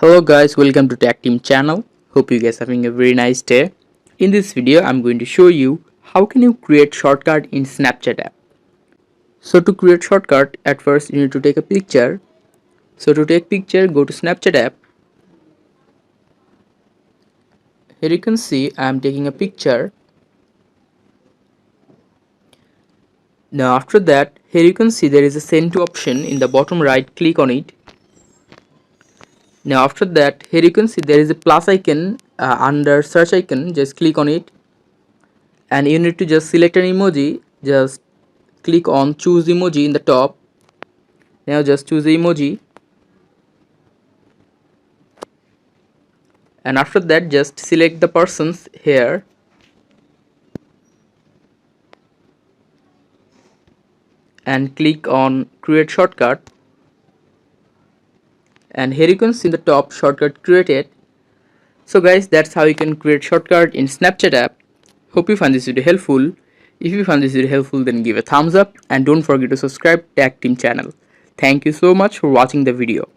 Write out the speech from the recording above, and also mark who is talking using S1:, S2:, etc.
S1: Hello guys, welcome to Tech Team channel. Hope you guys are having a very nice day. In this video, I'm going to show you how can you create shortcut in Snapchat app. So to create shortcut, at first you need to take a picture. So to take picture, go to Snapchat app. Here you can see I'm taking a picture. Now after that, here you can see there is a send to option in the bottom right. Click on it. Now after that, here you can see there is a plus icon under search icon. Just click on it, and you need to just select an emoji. Just click on choose emoji in the top. Now just choose the emoji, and after that just select the persons here, and click on create shortcut, and here you can see in the top shortcut created. So guys, that's how you can create shortcut in Snapchat app. Hope you find this video helpful. If you found this video helpful, then give a thumbs up and don't forget to subscribe Tech Team channel. Thank you so much for watching the video.